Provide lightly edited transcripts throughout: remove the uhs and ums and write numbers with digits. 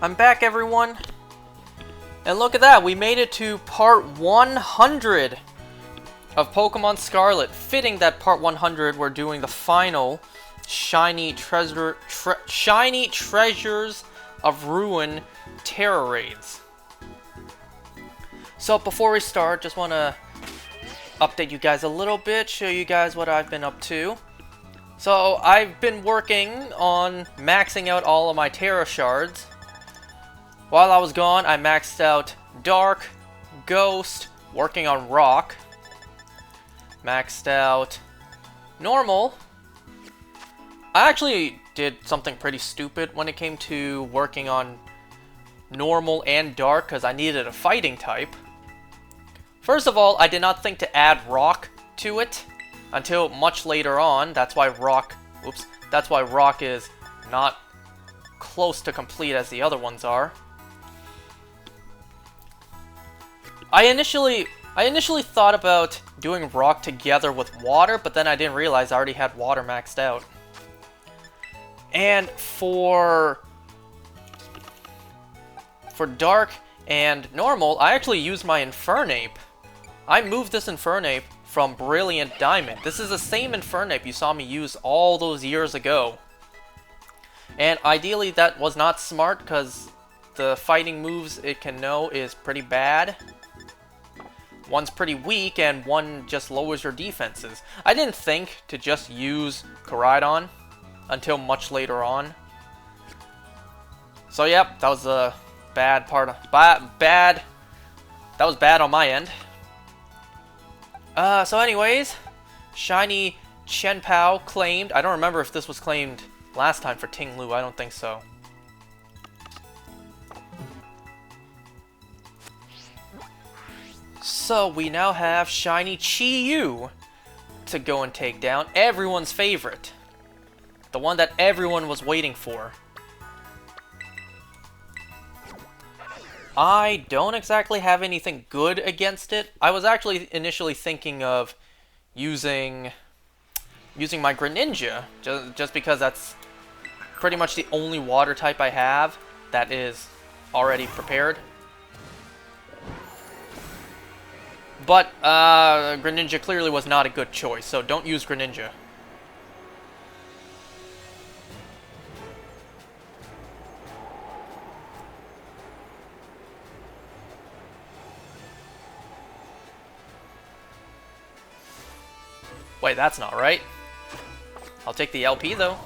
I'm back, everyone. And look at that, we made it to part 100 of Pokemon Scarlet. Fitting that part 100 we're doing the final Shiny Treasures of Ruin Tera raids. So before we start, just want to update you guys a little bit, show you guys what I've been up to. So I've been working on maxing out all of my Tera shards. While I was gone, I maxed out Dark, Ghost, working on Rock. Maxed out Normal. I actually did something pretty stupid when it came to working on Normal and Dark because I needed a fighting type. First of all, I did not think to add Rock to it until much later on. That's why Rock is not close to complete as the other ones are. I initially thought about doing Rock together with Water, but then I didn't realize I already had Water maxed out. And for Dark and Normal, I actually used my Infernape. I moved this Infernape from Brilliant Diamond. This is the same Infernape you saw me use all those years ago. And ideally that was not smart because the fighting moves it can know is pretty bad. One's pretty weak and one just lowers your defenses. I didn't think to just use Koraidon until much later on. So yep, that was a bad part of that was bad on my end. So anyways, Shiny Chenpao claimed. I don't remember if this was claimed last time for Ting Lu. I don't think so. So we now have Shiny Chi-Yu to go and take down. Everyone's favorite. The one that everyone was waiting for. I don't exactly have anything good against it. I was actually initially thinking of using my Greninja, just because that's pretty much the only water type I have that is already prepared. But Greninja clearly was not a good choice, so don't use Greninja. Wait, that's not right. I'll take the LP though.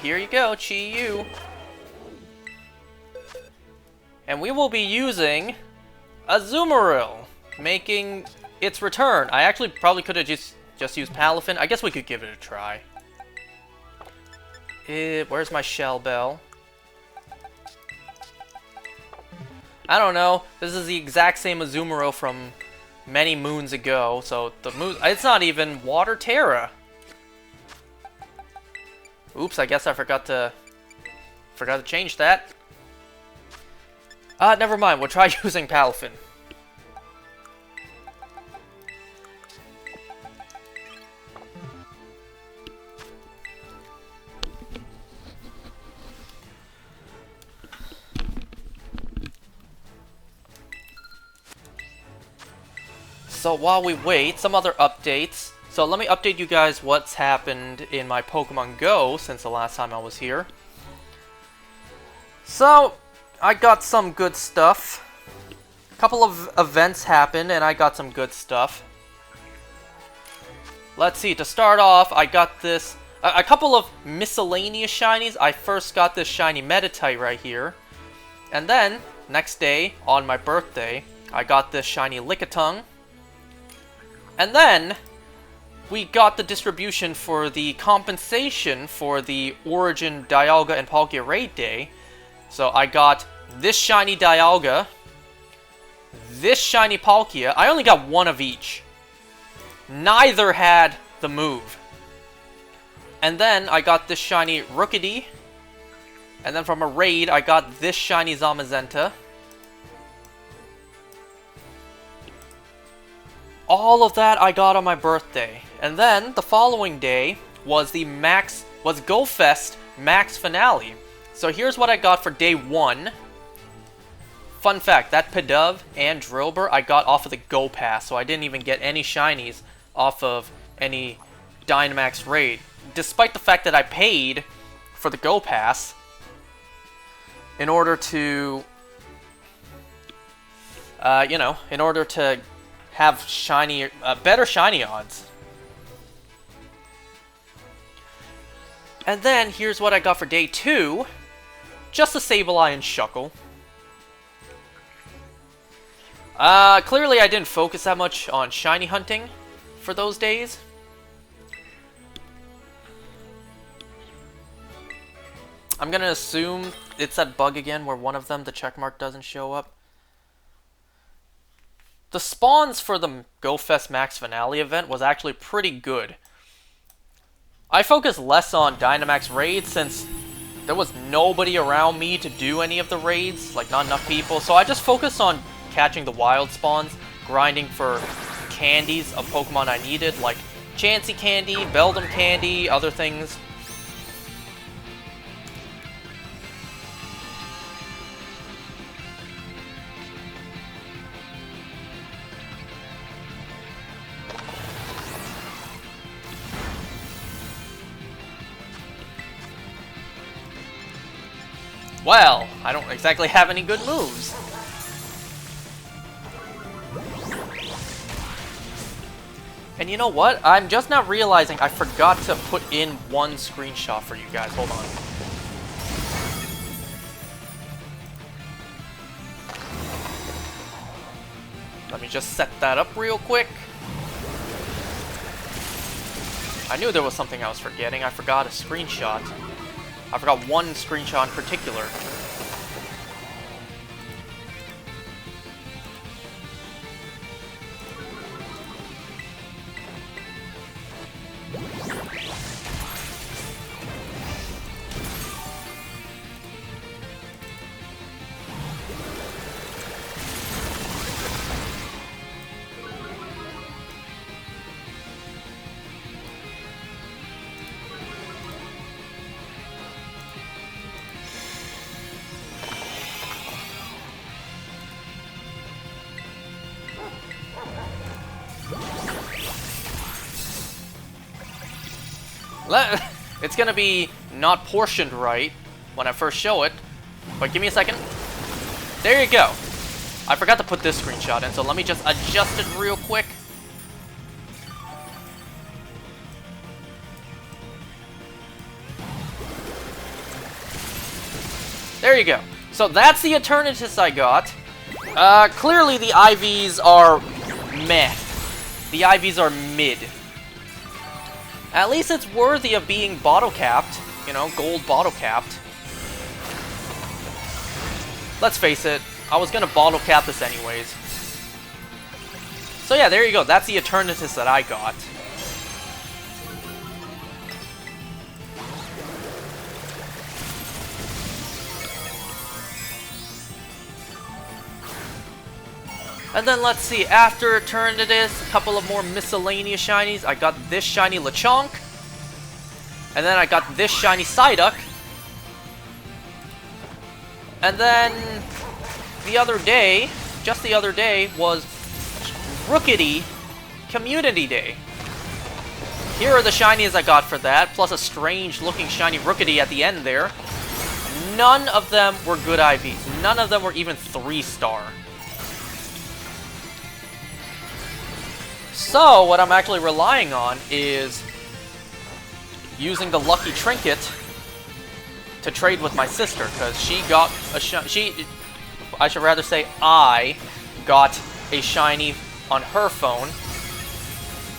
Here you go, Chi-Yu. And we will be using Azumarill, making its return. I actually probably could have just used Palafin. I guess we could give it a try. Where's my Shell Bell? I don't know. This is the exact same Azumarill from many moons ago. So it's not even Water Tera. Oops, I guess I forgot to change that. Never mind. We'll try using Palafin. So while we wait, some other updates. So let me update you guys what's happened in my Pokemon Go since the last time I was here. So, I got some good stuff. A couple of events happened and I got some good stuff. Let's see, to start off, I got this, a couple of miscellaneous shinies. I first got this shiny Meditite right here. And then, next day, on my birthday, I got this shiny Lickitung. And then we got the distribution for the compensation for the Origin Dialga and Palkia Raid Day. So I got this shiny Dialga, this shiny Palkia. I only got one of each. Neither had the move. And then I got this shiny Rookidee, And then from a raid, I got this shiny Zamazenta. All of that I got on my birthday. And then the following day was the GoFest Max Finale. So here's what I got for day 1. Fun fact, that Pidove and Drillbur I got off of the Go Pass, so I didn't even get any shinies off of any Dynamax raid. Despite the fact that I paid for the Go Pass in order to, in order to have shiny, better shiny odds. And then here's what I got for day 2. Just a Sableye and Shuckle. Clearly I didn't focus that much on shiny hunting for those days. I'm gonna assume it's that bug again where one of them, the checkmark, doesn't show up. The spawns for the GoFest Max Finale event was actually pretty good. I focused less on Dynamax raids since there was nobody around me to do any of the raids, like not enough people, so I just focused on catching the wild spawns, grinding for candies of Pokemon I needed, like Chansey Candy, Beldum Candy, other things. Well, I don't exactly have any good moves. And you know what? I'm just now realizing I forgot to put in one screenshot for you guys. Hold on. Let me just set that up real quick. I knew there was something I was forgetting. I forgot a screenshot. I forgot one screenshot in particular. It's gonna be not portioned right when I first show it, but give me a second. There you go. I forgot to put this screenshot in, so let me just adjust it real quick. There you go. So that's the Eternatus I got. Clearly the IVs are meh. The IVs are mid. At least it's worthy of being bottle capped. You know, gold bottle capped. Let's face it, I was gonna bottle cap this anyways. So yeah, there you go. That's the Eternatus that I got. And then let's see, after Eternatus, a couple of more miscellaneous shinies. I got this shiny Lechonk. And then I got this shiny Psyduck. And then the other day, just the other day, was Rookity Community Day. Here are the shinies I got for that, plus a strange looking shiny Rookity at the end there. None of them were good IVs. None of them were even 3-star. So, what I'm actually relying on is using the Lucky Trinket to trade with my sister, because she got a I should rather say I got a shiny on her phone,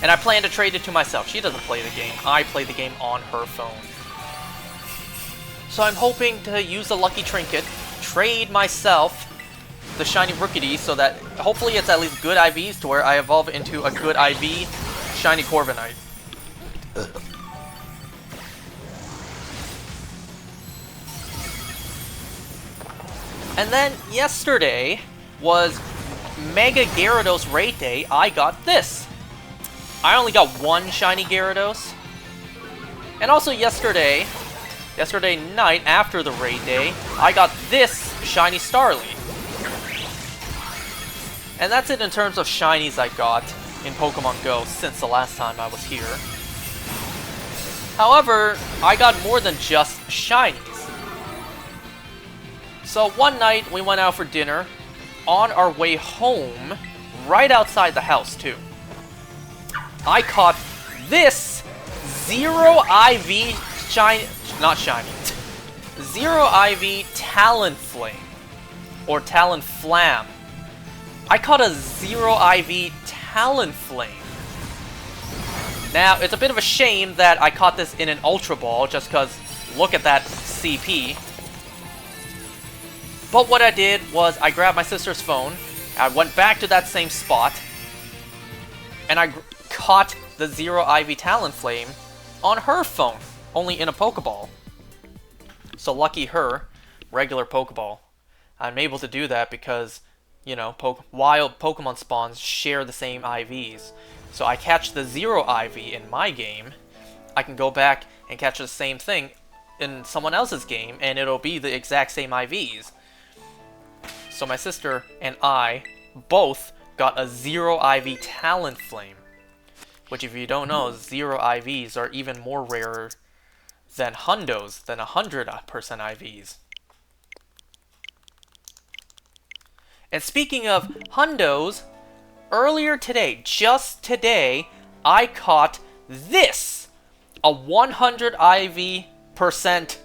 and I plan to trade it to myself. She doesn't play the game. I play the game on her phone. So I'm hoping to use the Lucky Trinket, trade myself the shiny Rookity, so that hopefully it's at least good IVs to where I evolve into a good IV shiny Corviknight. And then yesterday was Mega Gyarados Raid Day. I got this. I only got one shiny Gyarados. And also yesterday night after the Raid Day, I got this shiny Starly. And that's it in terms of shinies I got in Pokemon Go since the last time I was here. However, I got more than just shinies. So one night, we went out for dinner. On our way home, right outside the house too, I caught this Zero IV Zero IV Talonflame. Or Talonflam. I caught a Zero IV Talonflame. Now, it's a bit of a shame that I caught this in an Ultra Ball, just because look at that CP. But what I did was I grabbed my sister's phone, I went back to that same spot, and I caught the Zero IV Talonflame on her phone, only in a Pokeball. So lucky her, regular Pokeball. I'm able to do that because, you know, wild Pokemon spawns share the same IVs. So I catch the Zero IV in my game, I can go back and catch the same thing in someone else's game, and it'll be the exact same IVs. So my sister and I both got a Zero IV Talonflame. Which, if you don't know, Zero IVs are even more rarer than Hundos, than 100% IVs. And speaking of Hundos, earlier today, just today, I caught this! A 100 IV%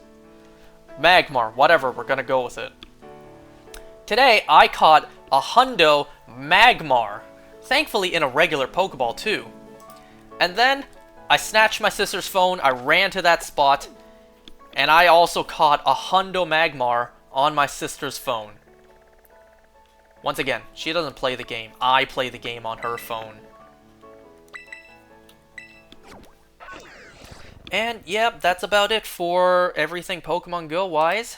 Magmar, whatever, we're gonna go with it. Today, I caught a Hundo Magmar, thankfully in a regular Pokeball too. And then, I snatched my sister's phone, I ran to that spot, and I also caught a Hundo Magmar on my sister's phone. Once again, she doesn't play the game, I play the game on her phone. And yep, that's about it for everything Pokemon Go wise.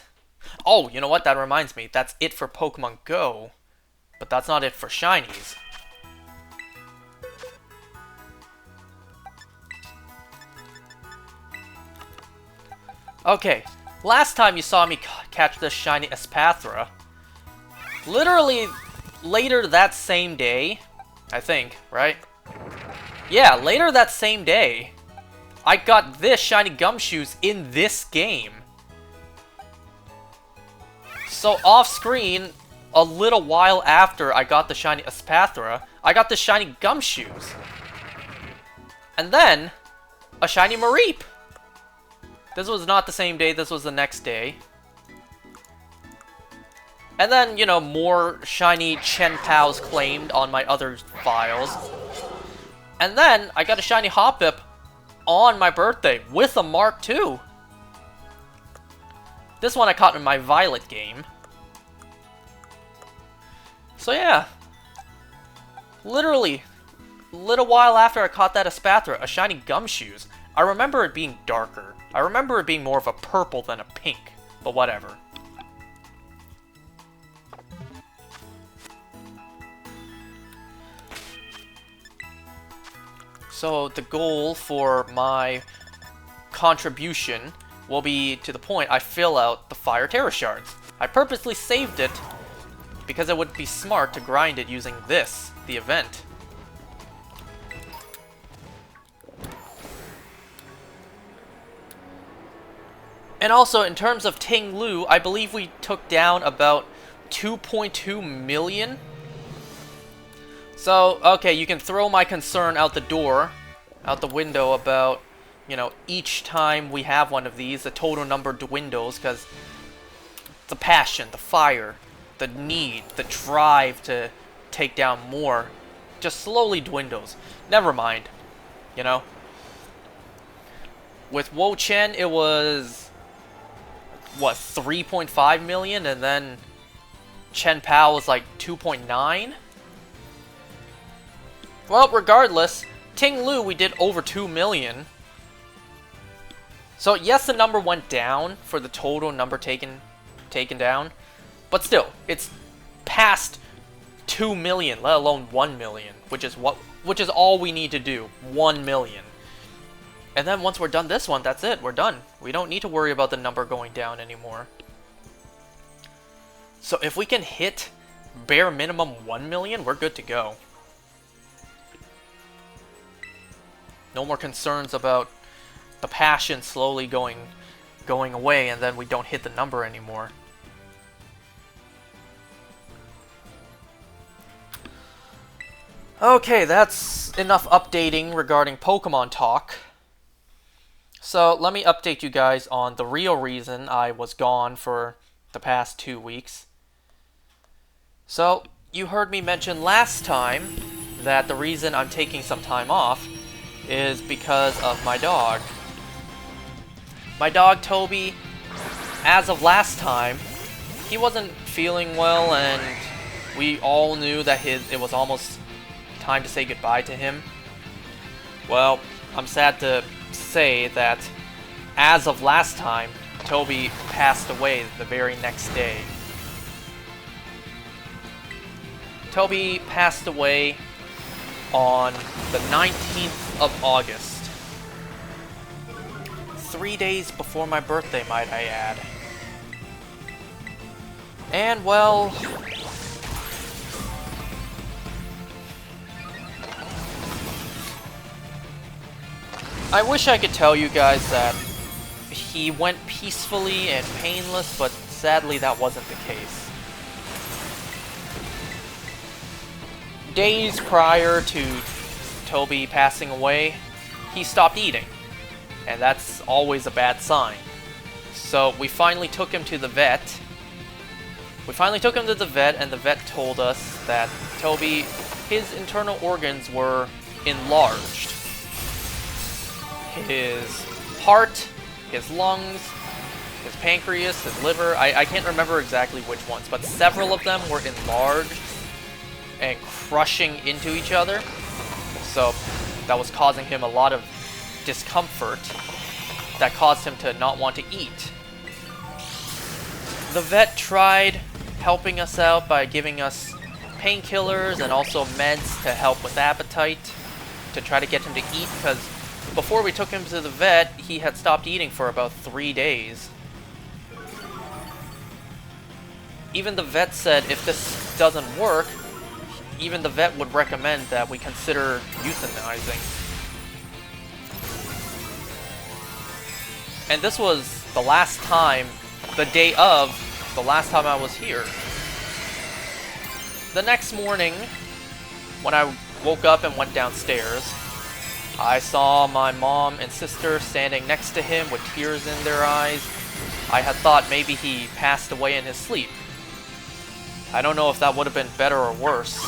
Oh, you know what? That reminds me. That's it for Pokemon Go. But that's not it for shinies. Okay, last time you saw me catch this shiny Espathra, literally later that same day, I think, right? Yeah, later that same day, I got this shiny Gumshoes in this game. So off-screen, a little while after I got the shiny Espathra, I got the shiny Gumshoes. And then, a shiny Mareep. This was not the same day, this was the next day. And then, you know, more shiny Chenpaos claimed on my other files. And then, I got a shiny Hoppip on my birthday with a Mark II. This one I caught in my Violet game. So yeah, literally, a little while after I caught that Espathra, a shiny Gumshoes. I remember it being darker. I remember it being more of a purple than a pink, but whatever. So the goal for my contribution will be to the point I fill out the Fire Tera shards. I purposely saved it because it would be smart to grind it using this, the event. And also, in terms of Ting Lu, I believe we took down about 2.2 million. So, okay, you can throw my concern out the door, out the window about, you know, each time we have one of these, the total number dwindles, because the passion, the fire, the need, the drive to take down more just slowly dwindles. Never mind, you know. With Wo Chen, it was, what, 3.5 million, and then Chen Pao was like 2.9? Well, regardless, Ting Lu, we did over 2 million. So yes, the number went down for the total number taken down, But still, it's past 2 million, let alone 1 million, which is all we need to do. 1 million. And then once we're done this one, that's it. We're done. We don't need to worry about the number going down anymore. So if we can hit bare minimum 1 million, we're good to go. No more concerns about the passion slowly going away and then we don't hit the number anymore. Okay, that's enough updating regarding Pokemon talk. So let me update you guys on the real reason I was gone for the past 2 weeks. So, you heard me mention last time that the reason I'm taking some time off is because of my dog. My dog, Toby, as of last time, he wasn't feeling well, and we all knew that it was almost time to say goodbye to him. Well, I'm sad to say that as of last time, Toby passed away the very next day. Toby passed away on the 19th of August. 3 days before my birthday, might I add. And, well, I wish I could tell you guys that he went peacefully and painless, but sadly that wasn't the case. Days prior to Toby passing away, he stopped eating, and that's always a bad sign. So we finally took him to the vet. And the vet told us that Toby, his internal organs were enlarged. His heart, his lungs, his pancreas, his liver, I can't remember exactly which ones, but several of them were enlarged and crushing into each other. So that was causing him a lot of discomfort that caused him to not want to eat. The vet tried helping us out by giving us painkillers and also meds to help with appetite to try to get him to eat, because before we took him to the vet, he had stopped eating for about 3 days. Even the vet said if this doesn't work, even the vet would recommend that we consider euthanizing. And this was the last time, the day of the last time I was here. The next morning, when I woke up and went downstairs, I saw my mom and sister standing next to him with tears in their eyes. I had thought maybe he passed away in his sleep. I don't know if that would have been better or worse.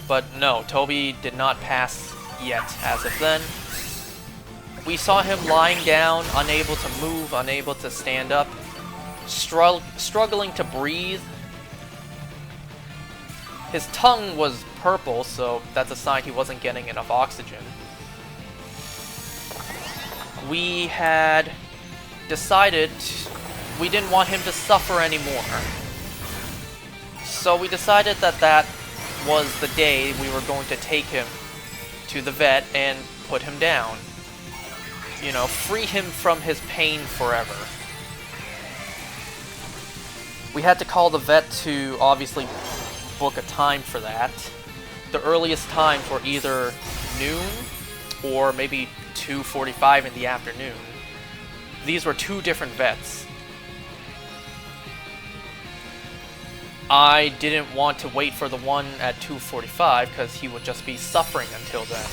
But no, Toby did not pass yet as of then. We saw him lying down, unable to move, unable to stand up, struggling to breathe. His tongue was purple, so that's a sign he wasn't getting enough oxygen. We had decided we didn't want him to suffer anymore. So we decided that that was the day we were going to take him to the vet and put him down. You know, free him from his pain forever. We had to call the vet to obviously book a time for that. The earliest times were either noon or maybe 2:45 in the afternoon. These were 2 different vets. I didn't want to wait for the one at 2:45 because he would just be suffering until then.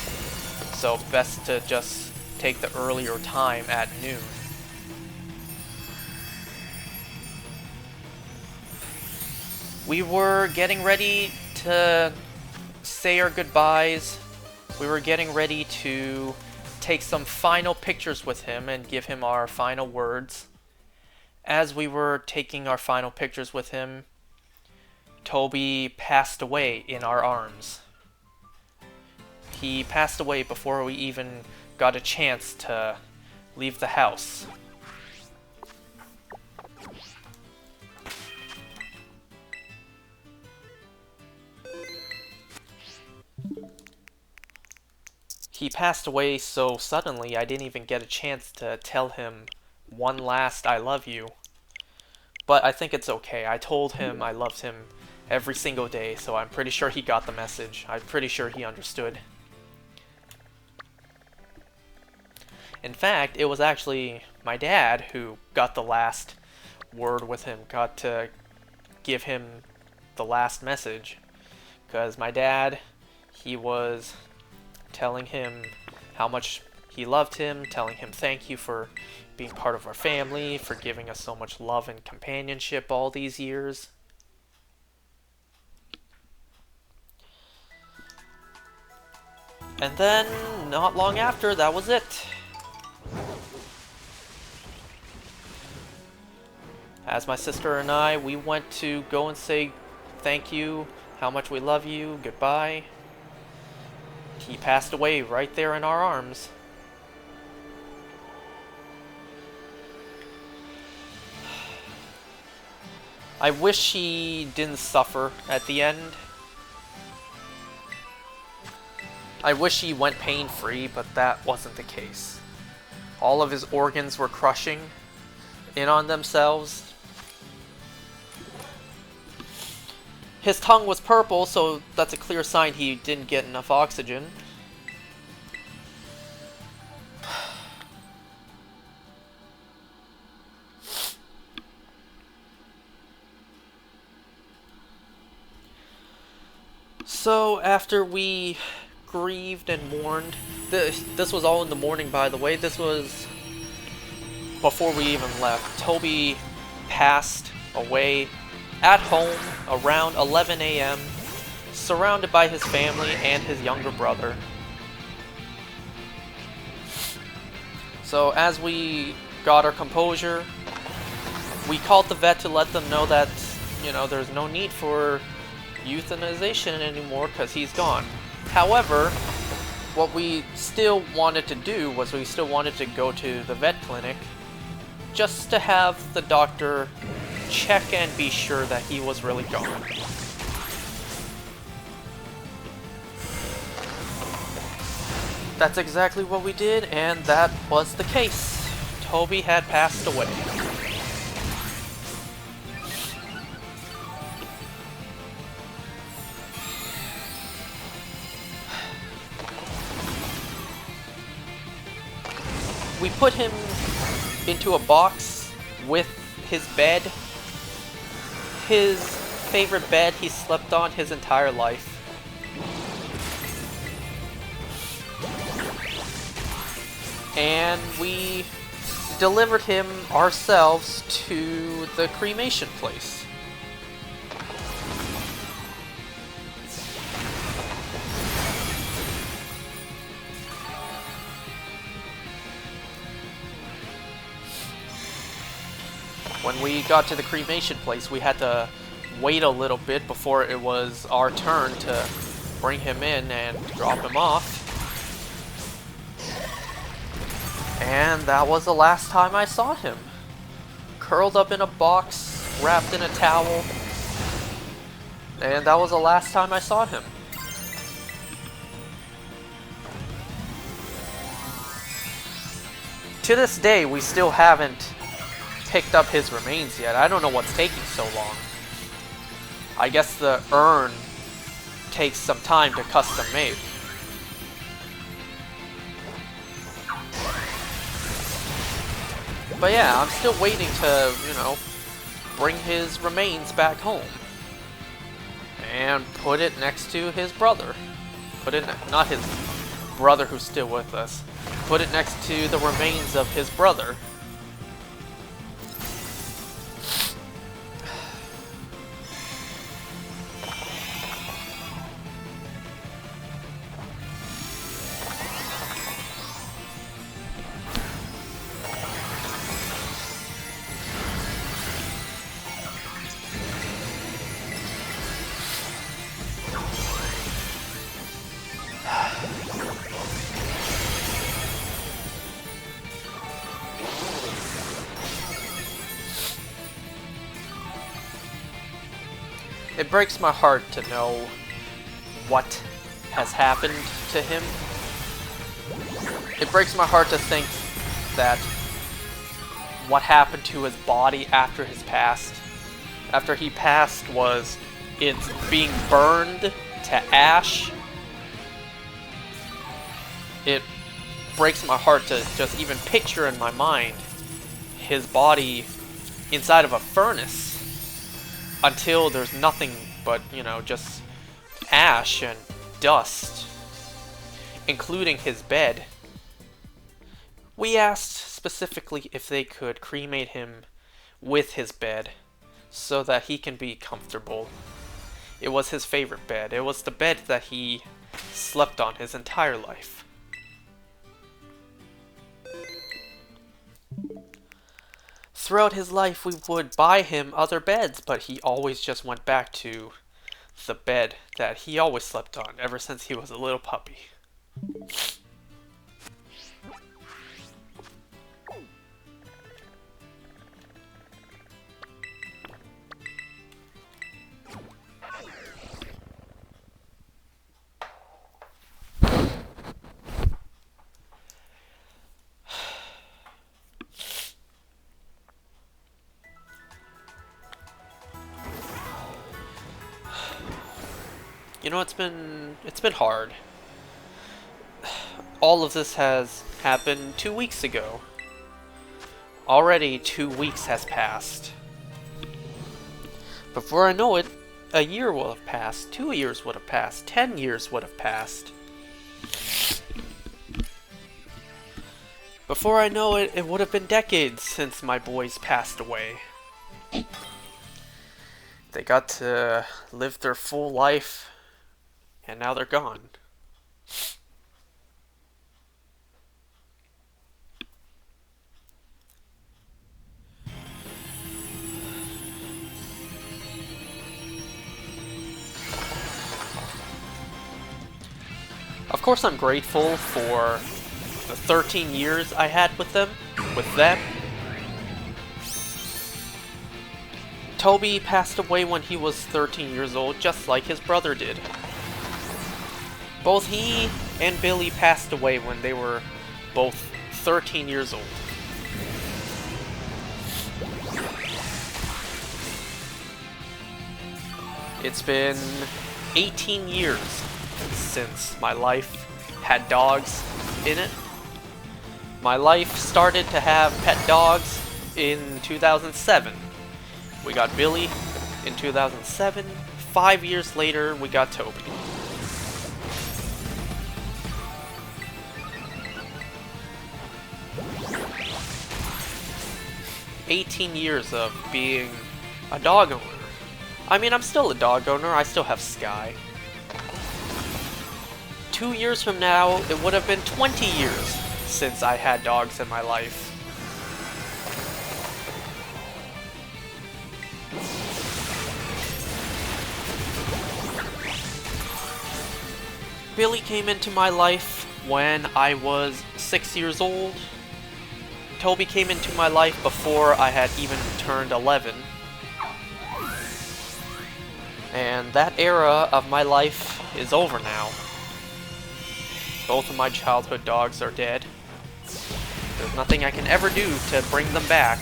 So best to just take the earlier time at noon. We were getting ready to say our goodbyes. We were getting ready to take some final pictures with him and give him our final words. As we were taking our final pictures with him, Toby passed away in our arms. He passed away before we even got a chance to leave the house. he passed away so suddenly I didn't even get a chance to tell him one last I love you. But I think it's okay. I told him I loved him every single day, so I'm pretty sure he got the message. I'm pretty sure he understood. In fact, it was actually my dad who got the last word with him, got to give him the last message. Because my dad, he was telling him how much he loved him, telling him thank you for being part of our family, for giving us so much love and companionship all these years. And then, not long after, that was it. As my sister and I, we went to go and say thank you, how much we love you, goodbye. He passed away right there in our arms. I wish he didn't suffer at the end. I wish he went pain-free, but that wasn't the case. All of his organs were crushing in on themselves. His tongue was purple, so that's a clear sign he didn't get enough oxygen. So, after we grieved and mourned, this was all in the morning, by the way. This was before we even left. Toby passed away at home around 11 a.m., surrounded by his family and his younger brother. So as we got our composure, we called the vet to let them know that, you know, there's no need for euthanization anymore because he's gone. However, what we still wanted to do was we still wanted to go to the vet clinic just to have the doctor check and be sure that he was really gone. That's exactly what we did, and that was the case. Toby had passed away. We put him into a box with his bed. His favorite bed he slept on his entire life. And we delivered him ourselves to the cremation place. When we got to the cremation place, we had to wait a little bit before it was our turn to bring him in and drop him off. And that was the last time I saw him. Curled up in a box, wrapped in a towel. And that was the last time I saw him. To this day, we still haven't picked up his remains yet. I don't know what's taking so long. I guess the urn takes some time to custom make. But yeah, I'm still waiting to, you know, bring his remains back home. And put it next to his brother. Put it, not his brother who's still with us. Put it next to the remains of his brother. It breaks my heart to know what has happened to him. It breaks my heart to think that what happened to his body after his past, after he passed, was it's being burned to ash. It breaks my heart to just even picture in my mind his body inside of a furnace until there's nothing but, you know, just ash and dust, including his bed. We asked specifically if they could cremate him with his bed so that he can be comfortable. It was his favorite bed. It was the bed that he slept on his entire life. Throughout his life, we would buy him other beds, but he always just went back to the bed that he always slept on ever since he was a little puppy. You know, it's been hard. All of this has happened 2 weeks ago. Already 2 weeks has passed. Before I know it, a year will have passed, 2 years would have passed, 10 years would have passed. Before I know it, it would have been decades since my boys passed away. They got to live their full life, and now they're gone. Of course, I'm grateful for the 13 years I had with them. Toby passed away when he was 13 years old, just like his brother did. Both he and Billy passed away when they were both 13 years old. It's been 18 years since my life had dogs in it. My life started to have pet dogs in 2007. We got Billy in 2007. 5 years later, we got Toby. "18 years of being a dog owner. I mean, I'm still a dog owner. I still have Sky. 2 years from now, it would have been 20 years since I had dogs in my life. Billy came into my life when I was 6 years old. Toby came into my life before I had even turned 11. And that era of my life is over now. Both of my childhood dogs are dead. There's nothing I can ever do to bring them back.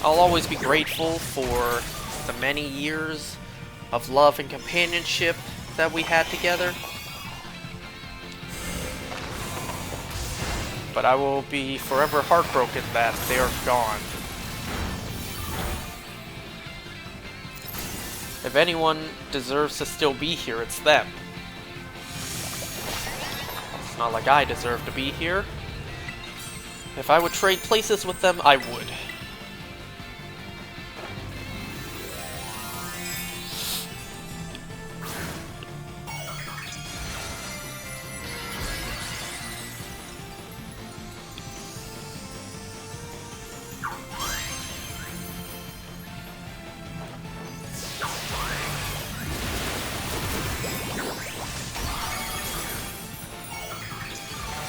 I'll always be grateful for the many years of love and companionship that we had together. But I will be forever heartbroken that they are gone. If anyone deserves to still be here, it's them. It's not like I deserve to be here. If I would trade places with them, I would.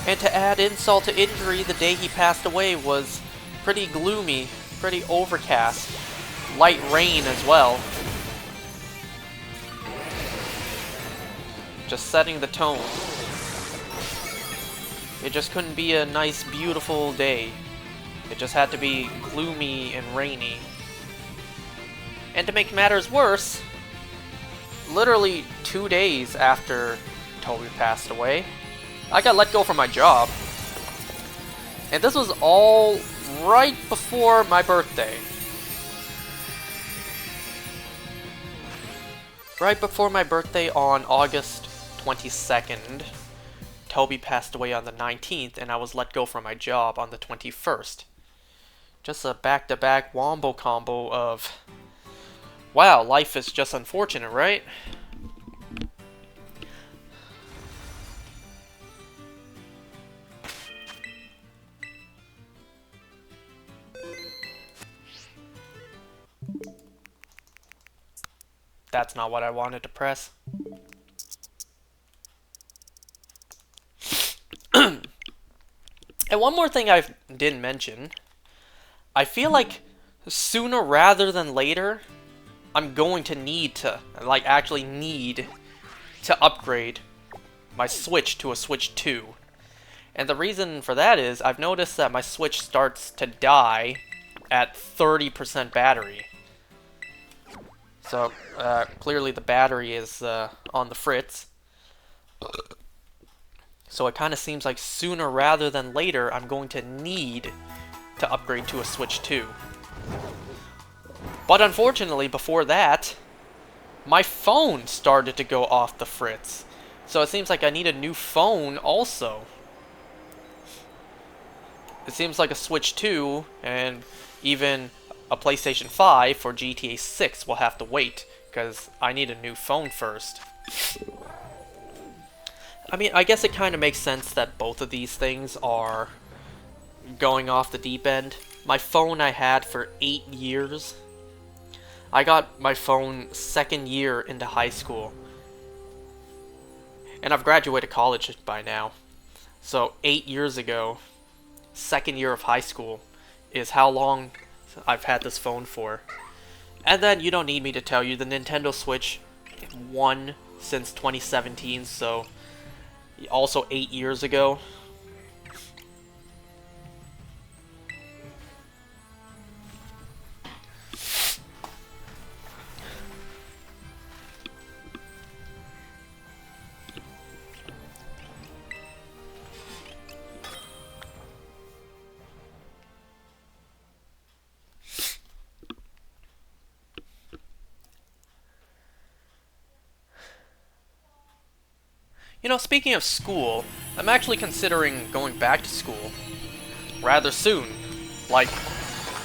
And to add insult to injury, the day he passed away was pretty gloomy, pretty overcast. light rain as well. Just setting the tone. It just couldn't be a nice, beautiful day. It just had to be gloomy and rainy. And to make matters worse, literally 2 days after Toby passed away, I got let go from my job. And this was all right before my birthday. Right before my birthday on August 22nd, Toby passed away on the 19th, and I was let go from my job on the 21st. Just a back-to-back wombo combo of... Wow, life is just unfortunate, right? That's not what I wanted to press. And one more thing I didn't mention. I feel like sooner rather than later, I'm going to need to, like actually need to upgrade my Switch to a Switch 2. And the reason for that is I've noticed that my Switch starts to die at 30% battery. So, clearly the battery is on the fritz. So it kind of seems like sooner rather than later, I'm going to need to upgrade to a Switch 2. But unfortunately, before that, my phone started to go off the fritz. So it seems like I need a new phone also. It seems like a Switch 2 and even a PlayStation 5 for GTA 6 will have to wait, because I need a new phone first. I mean, I guess it kind of makes sense that both of these things are going off the deep end. My phone I had for 8 years. I got my phone second year into high school. And I've graduated college by now. So 8 years ago, second year of high school, is how long I've had this phone for. And then you don't need me to tell you, the Nintendo Switch won since 2017, so also 8 years ago. You know, speaking of school, I'm actually considering going back to school rather soon, like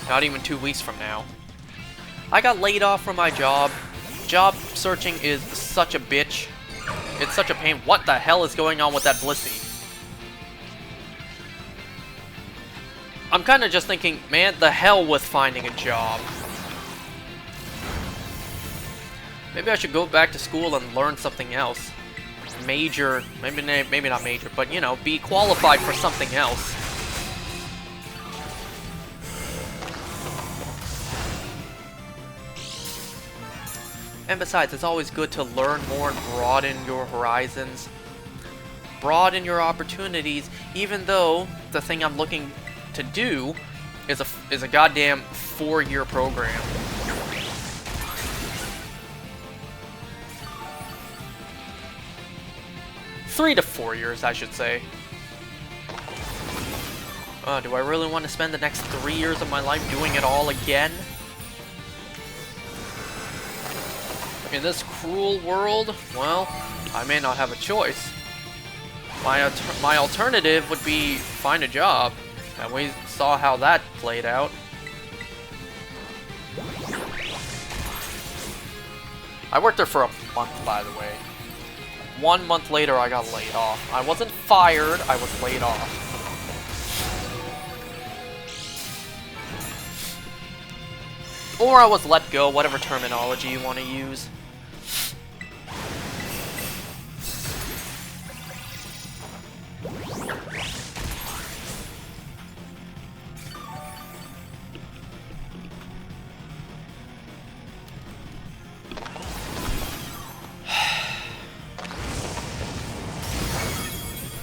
not even 2 weeks from now. I got laid off from my job. Job searching is such a bitch. It's such a pain. What the hell is going on with that Blissey? I'm kind of just thinking, man, the hell with finding a job. Maybe I should go back to school and learn something else. Major, maybe not major, but you know, be qualified for something else. And besides, it's always good to learn more and broaden your horizons. Broaden your opportunities, even though the thing I'm looking to do is a goddamn 4-year program. Three to 4 years, I should say. Do I really want to spend the next 3 years of my life doing it all again? In this cruel world, well, I may not have a choice. My alternative would be find a job, and we saw how that played out. I worked there for a month, by the way. 1 month later, I got laid off. I wasn't fired, I was laid off. Or I was let go, whatever terminology you want to use.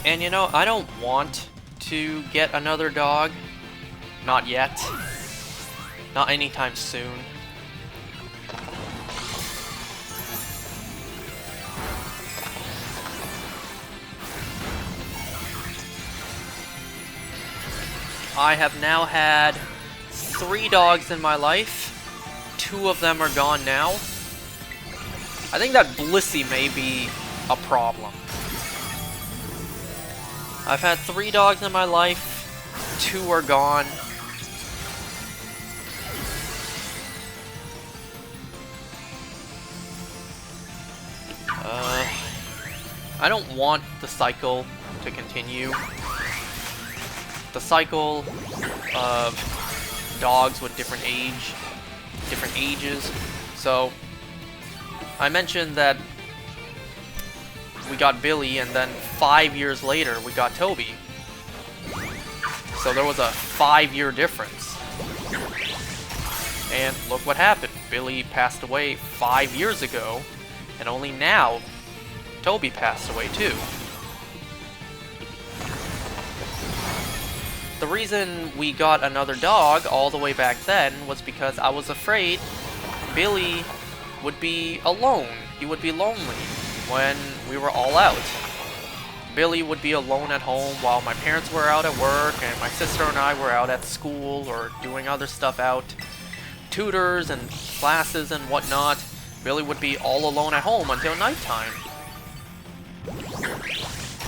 And you know, I don't want to get another dog. Not yet. Not anytime soon. I have now had 3 dogs in my life. 2 of them are gone now. I think that Blissey may be a problem. I've had 3 dogs in my life. 2 are gone. I don't want the cycle to continue. The cycle of dogs with different ages. So I mentioned that we got Billy, and then 5 years later we got Toby. So there was a 5-year difference. And look what happened. Billy passed away 5 years ago, and only now Toby passed away too. The reason we got another dog all the way back then was because I was afraid Billy would be alone. He would be lonely when we were all out. Billy would be alone at home while my parents were out at work and my sister and I were out at school or doing other stuff out. Tutors and classes and whatnot. Billy would be all alone at home until nighttime.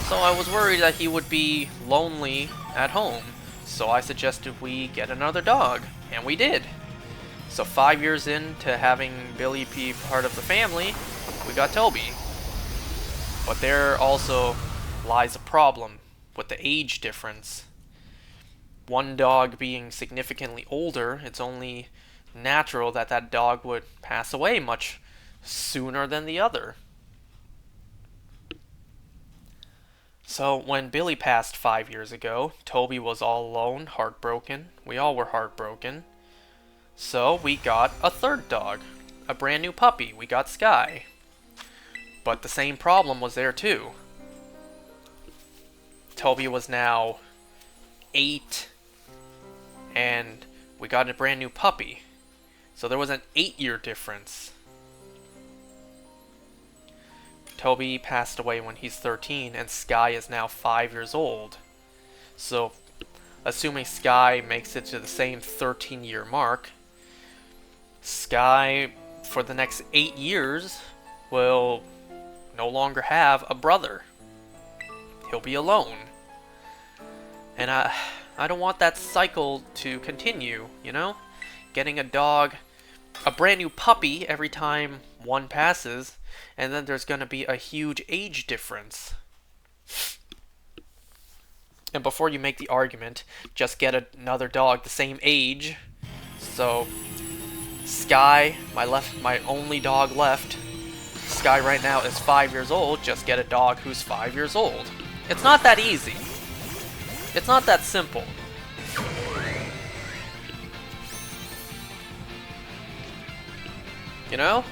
So I was worried that he would be lonely at home. So I suggested we get another dog, and we did. So 5 years into having Billy be part of the family, we got Toby. But there also lies a problem with the age difference. One dog being significantly older, it's only natural that that dog would pass away much sooner than the other. So when Billy passed 5 years ago, Toby was all alone, heartbroken. We all were heartbroken. So we got a third dog, a brand new puppy. We got Sky. But the same problem was there too. Toby was now 8, and we got a brand new puppy. So there was an 8-year difference. Toby passed away when he's 13, and Sky is now 5 years old. So, assuming Sky makes it to the same 13-year mark, Sky, for the next 8 years, will no longer have a brother. He'll be alone. And I don't want that cycle to continue, you know? Getting a dog, a brand new puppy every time one passes, and then there's going to be a huge age difference. And before you make the argument, just get another dog the same age. So, Sky, my only dog left, Sky right now is 5 years old, just get a dog who's 5 years old. It's not that easy. It's not that simple. You know?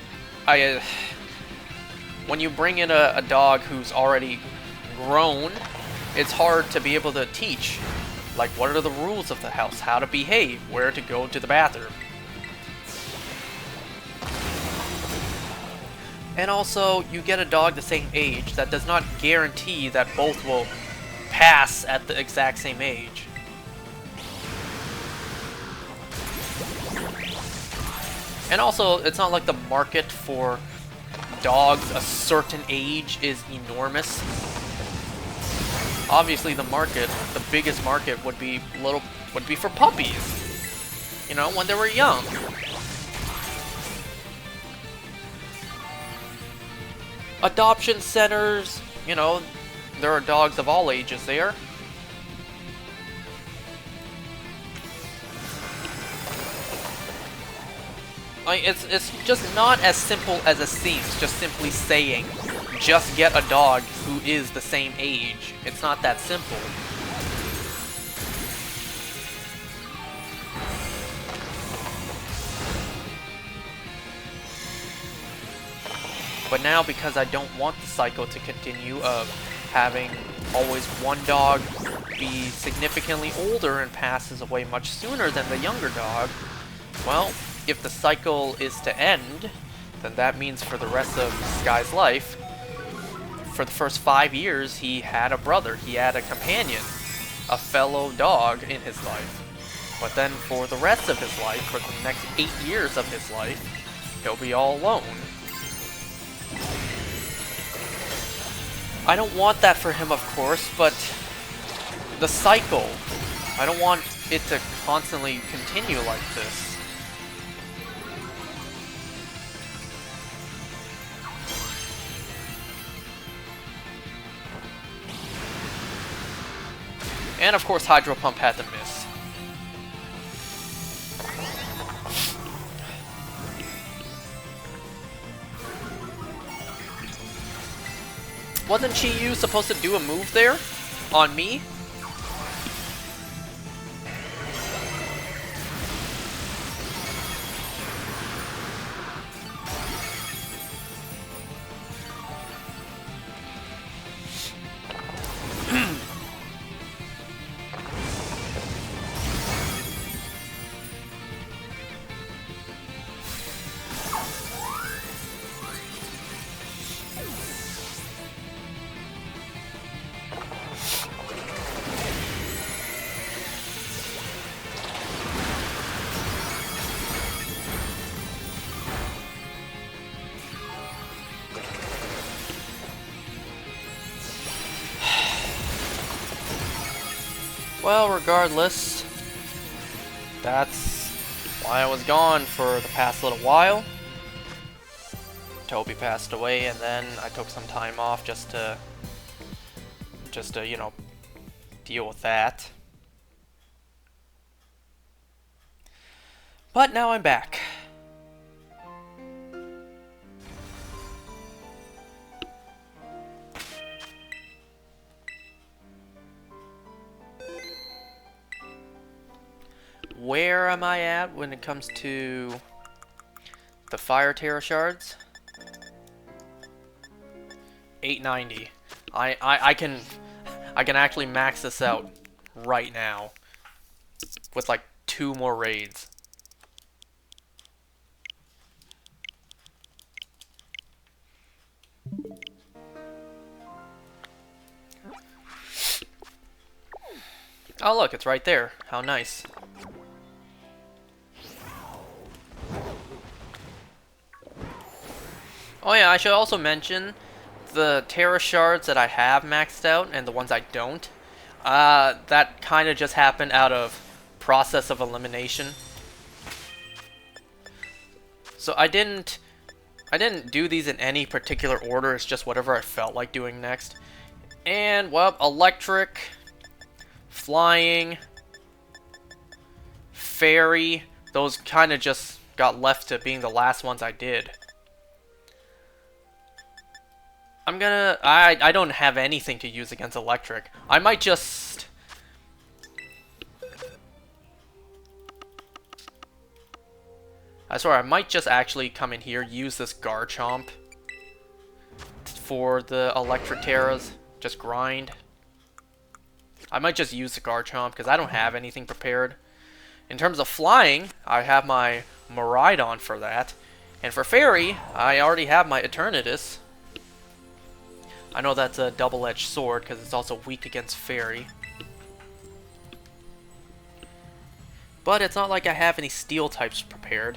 When you bring in a dog who's already grown, it's hard to be able to teach. Like, what are the rules of the house? How to behave? Where to go to the bathroom? And also, you get a dog the same age, that does not guarantee that both will pass at the exact same age. And also, it's not like the market for dogs a certain age is enormous. Obviously, the biggest market would be for puppies. You know, when they were young. Adoption centers, you know, there are dogs of all ages there. It's just not as simple as it seems, just simply saying, just get a dog who is the same age. It's not that simple. But now, because I don't want the cycle to continue of having always one dog be significantly older and passes away much sooner than the younger dog, well, if the cycle is to end, then that means for the rest of Sky's life, for the first 5 years, he had a brother, he had a companion, a fellow dog in his life. But then for the rest of his life, for the next 8 years of his life, he'll be all alone. I don't want that for him, of course, but the cycle, I don't want it to constantly continue like this. And of course, Hydro Pump had to miss. Wasn't Chi-Yu supposed to do a move there? On me? Well, regardless, that's why I was gone for the past little while. Toby passed away, and then I took some time off just to, you know, deal with that. But now I'm back. Where am I at when it comes to the Fire Tera shards? 890. I can actually max this out right now with like 2 more raids. Oh look, it's right there. How nice. Oh yeah, I should also mention the Tera shards that I have maxed out and the ones I don't. That kind of just happened out of process of elimination. So I didn't do these in any particular order. It's just whatever I felt like doing next. And well, electric, flying, fairy. Those kind of just got left to being the last ones I did. I don't have anything to use against electric. I might just... I swear, I might just actually come in here, use this Garchomp for the electric Teras. Just grind. I might just use the Garchomp, because I don't have anything prepared. In terms of flying, I have my Miraidon for that. And for Fairy, I already have my Eternatus. I know that's a double-edged sword, because it's also weak against Fairy. But it's not like I have any steel types prepared.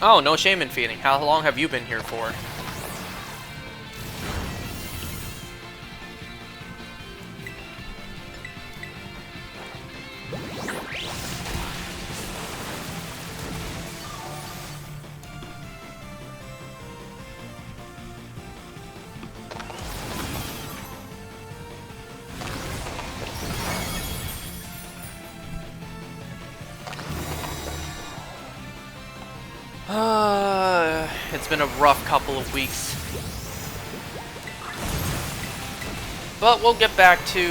Oh, no shame in feeding. How long have you been here for? It's been a rough couple of weeks. But we'll get back to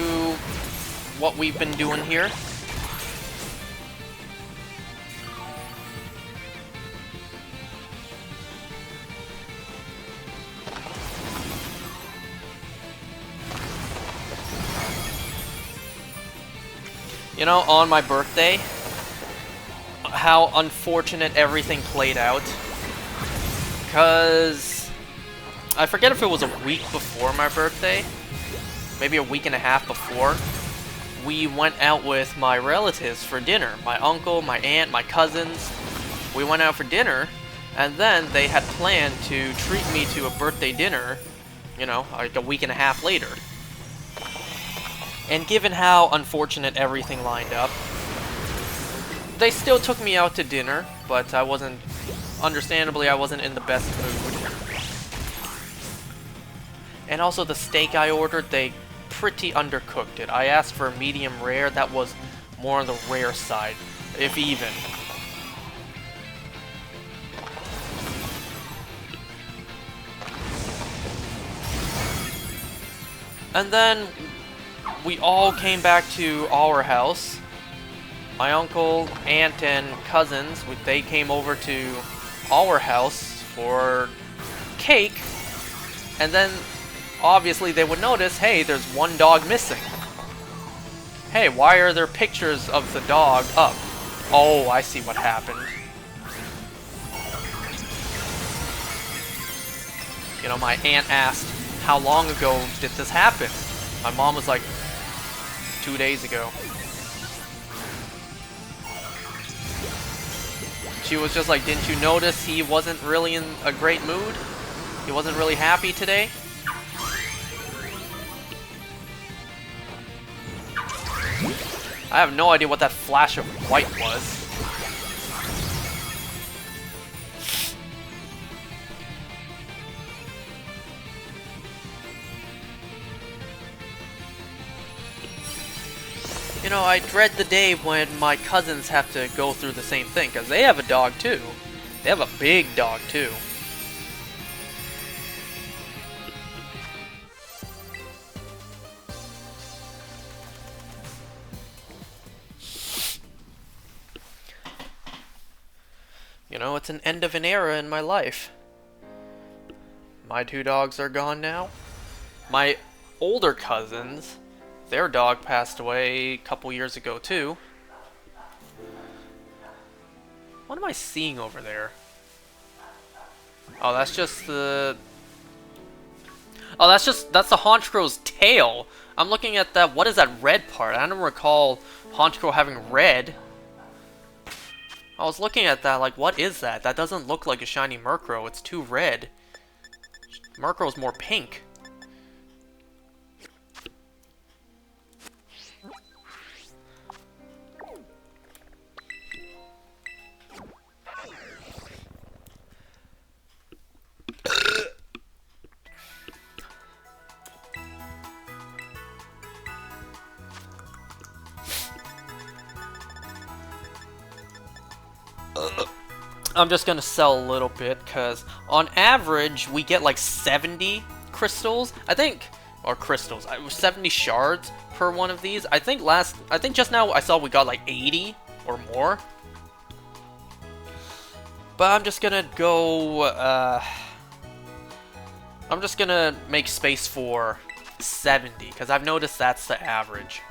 what we've been doing here. You know, on my birthday, how unfortunate everything played out. Because I forget if it was a week before my birthday, maybe a week and a half before, we went out with my relatives for dinner. My uncle, my aunt, my cousins. We went out for dinner, and then they had planned to treat me to a birthday dinner, you know, like a week and a half later. And given how unfortunate everything lined up, they still took me out to dinner, but understandably, I wasn't in the best mood. And also the steak I ordered, they pretty undercooked it. I asked for a medium rare, that was more on the rare side, if even. And then we all came back to our house. My uncle, aunt, and cousins, they came over to our house for cake, and then obviously they would notice, hey, there's one dog missing. Hey, why are there pictures of the dog up? Oh, I see what happened. You know, my aunt asked, how long ago did this happen? My mom was like, 2 days ago. She was just like, didn't you notice he wasn't really in a great mood? He wasn't really happy today? I have no idea what that flash of white was. You know, I dread the day when my cousins have to go through the same thing, because they have a dog too. They have a big dog too. You know, it's an end of an era in my life. My 2 dogs are gone now. My older cousins, their dog passed away a couple years ago too. What am I seeing over there? Oh, that's just the... Oh, that's the Honchkro's tail. I'm looking at that, what is that red part? I don't recall Honchkro having red. I was looking at that like, what is that? That doesn't look like a shiny Murkrow, it's too red. Murkrow's more pink. I'm just gonna sell a little bit, because on average, we get like 70 crystals, I think, or crystals, 70 shards per one of these. I think just now I saw we got like 80 or more. But I'm just gonna go, I'm just gonna make space for 70, because I've noticed that's the average.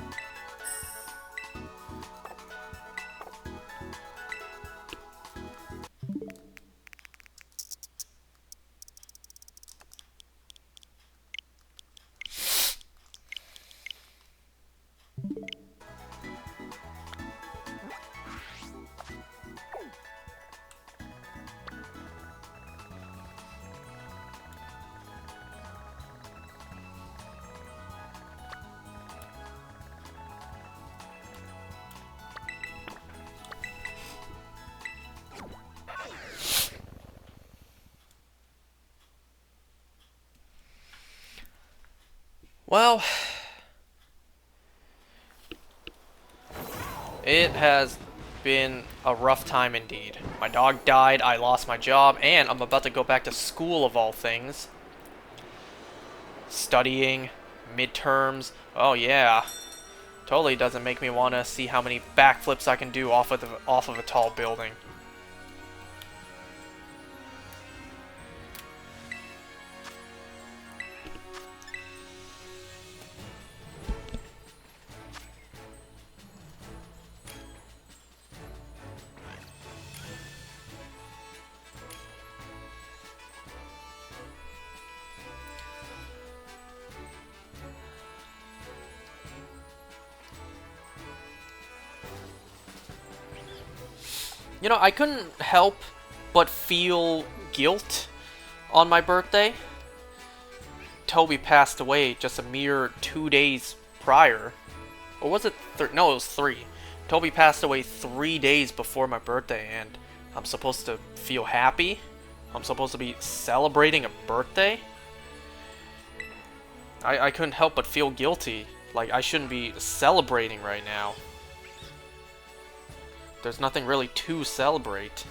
Well, it has been a rough time indeed. My dog died, I lost my job, and I'm about to go back to school of all things. Studying, midterms, oh yeah. Totally doesn't make me want to see how many backflips I can do off of a tall building. You know, I couldn't help but feel guilt on my birthday. Toby passed away just a mere 2 days prior. Or was it no, it was 3. Toby passed away 3 days before my birthday, and I'm supposed to feel happy? I'm supposed to be celebrating a birthday? I couldn't help but feel guilty. Like, I shouldn't be celebrating right now. There's nothing really to celebrate.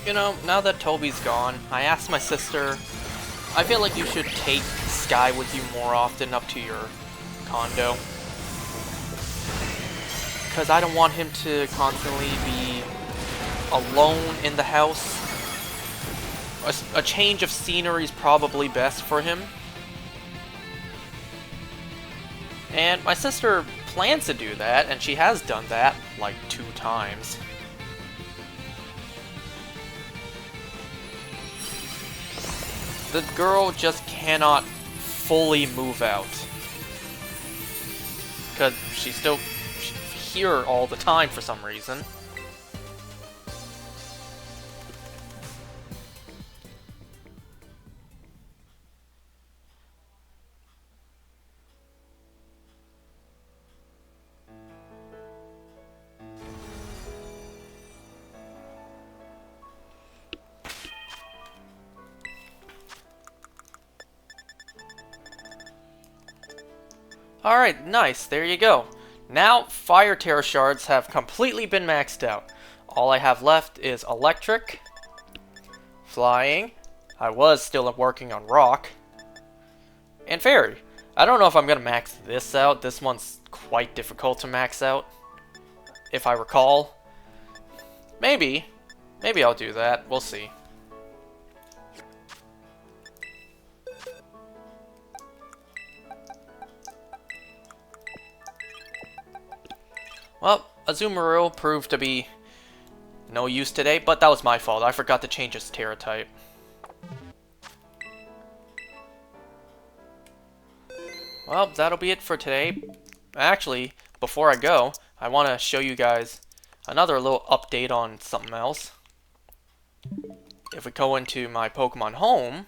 You know, now that Toby's gone, I asked my sister, I feel like you should take Sky with you more often up to your condo. Because I don't want him to constantly be alone in the house. A change of scenery is probably best for him. And my sister plans to do that, and she has done that like 2 times. The girl just cannot fully move out. Because she's still here all the time for some reason. Alright, nice. There you go. Now, Fire Tera Shards have completely been maxed out. All I have left is Electric, Flying, I was still working on Rock, and Fairy. I don't know if I'm going to max this out. This one's quite difficult to max out, if I recall. Maybe. Maybe I'll do that. We'll see. Well, Azumarill proved to be no use today, but that was my fault. I forgot to change its Tera type. Well, that'll be it for today. Actually, before I go, I want to show you guys another little update on something else. If we go into my Pokemon Home,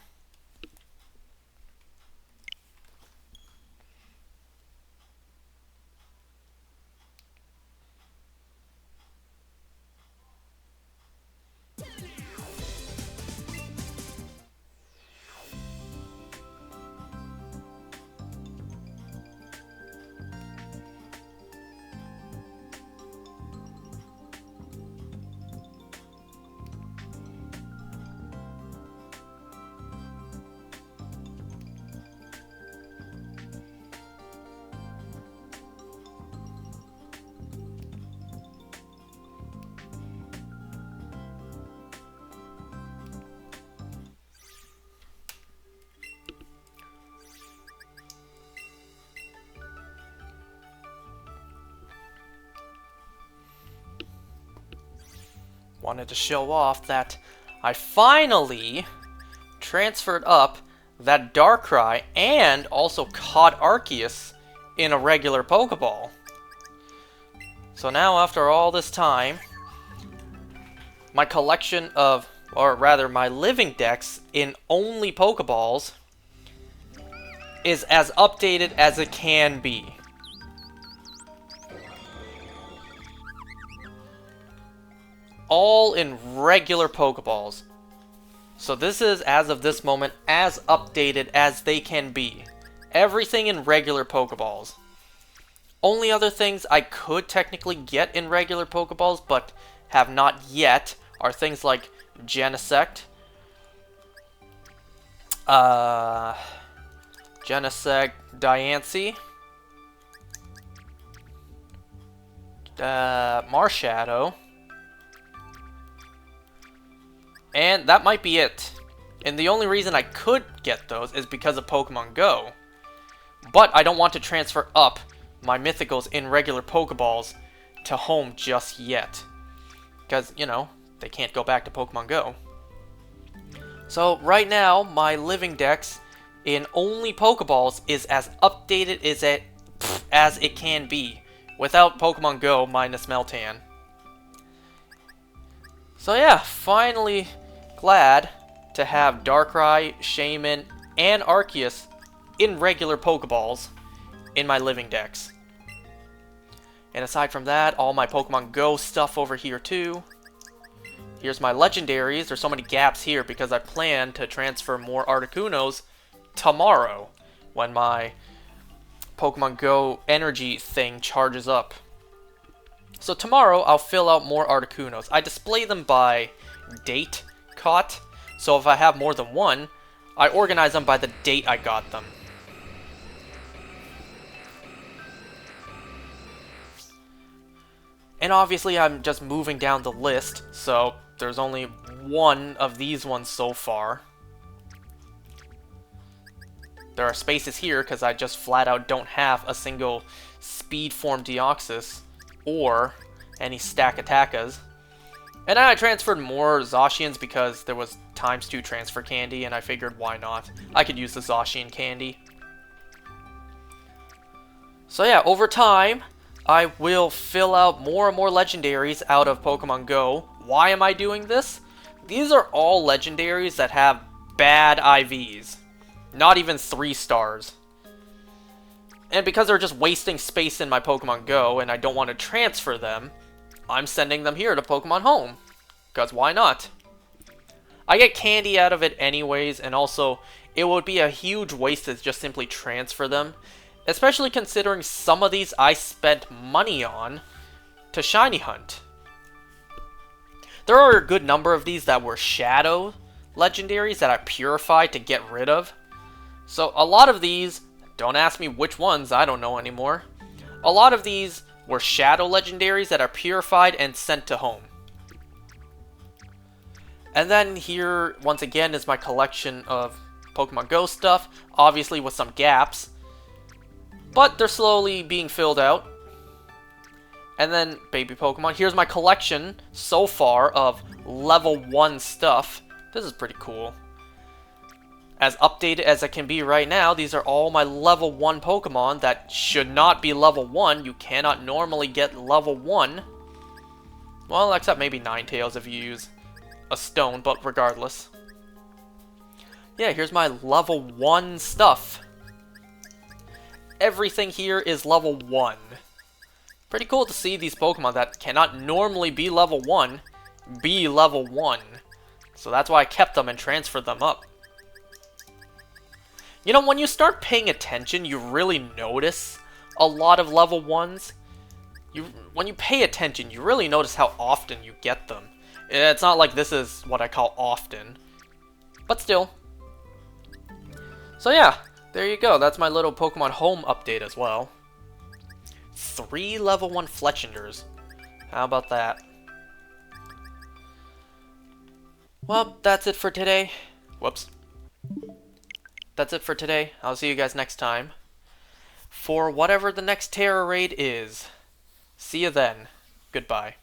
wanted to show off that I finally transferred up that Darkrai and also caught Arceus in a regular Pokeball. So now, after all this time, my collection of, or rather my living dex in only Pokeballs is as updated as it can be. All in regular Pokeballs. So this is, as of this moment, as updated as they can be. Everything in regular Pokeballs. Only other things I could technically get in regular Pokeballs, but have not yet, are things like Genesect, Diancie, Marshadow, and that might be it. And the only reason I could get those is because of Pokemon Go. But I don't want to transfer up my Mythicals in regular Pokeballs to home just yet. Because, you know, they can't go back to Pokemon Go. So right now, my living dex in only Pokeballs is as updated as it can be. Without Pokemon Go minus Meltan. So yeah, finally glad to have Darkrai, Shaman, and Arceus in regular Pokeballs in my living dex. And aside from that, all my Pokemon Go stuff over here too. Here's my legendaries. There's so many gaps here because I plan to transfer more Articunos tomorrow when my Pokemon Go energy thing charges up. So tomorrow I'll fill out more Articunos. I display them by date caught. So if I have more than one, I organize them by the date I got them. And obviously I'm just moving down the list, so there's only one of these ones so far. There are spaces here because I just flat out don't have a single speed form Deoxys or any stack Attackas. And then I transferred more Zacians because there was ×2 transfer candy, and I figured why not? I could use the Zacian candy. So yeah, over time, I will fill out more and more legendaries out of Pokemon Go. Why am I doing this? These are all legendaries that have bad IVs. Not even 3 stars. And because they're just wasting space in my Pokemon Go and I don't want to transfer them, I'm sending them here to Pokemon Home. Because why not? I get candy out of it anyways, and also it would be a huge waste to just simply transfer them. Especially considering some of these I spent money on to shiny hunt. There are a good number of these that were shadow legendaries that I purified to get rid of. So a lot of these, don't ask me which ones, I don't know anymore. A lot of these were shadow legendaries that are purified and sent to home. And then here, once again, is my collection of Pokemon Go stuff, obviously with some gaps. But they're slowly being filled out. And then, baby Pokemon. Here's my collection, so far, of level 1 stuff. This is pretty cool. As updated as it can be right now, these are all my level 1 Pokemon that should not be level 1. You cannot normally get level 1. Well, except maybe Ninetales if you use a stone, but regardless. Yeah, here's my level 1 stuff. Everything here is level 1. Pretty cool to see these Pokemon that cannot normally be level 1 be level 1. So that's why I kept them and transferred them up. You know, when you start paying attention, you really notice a lot of level 1s. When you pay attention, you really notice how often you get them. It's not like this is what I call often. But still. So yeah, there you go. That's my little Pokemon Home update as well. 3 level 1 Fletchinders. How about that? Well, that's it for today. Whoops. That's it for today. I'll see you guys next time. For whatever the next Tera raid is. See you then. Goodbye.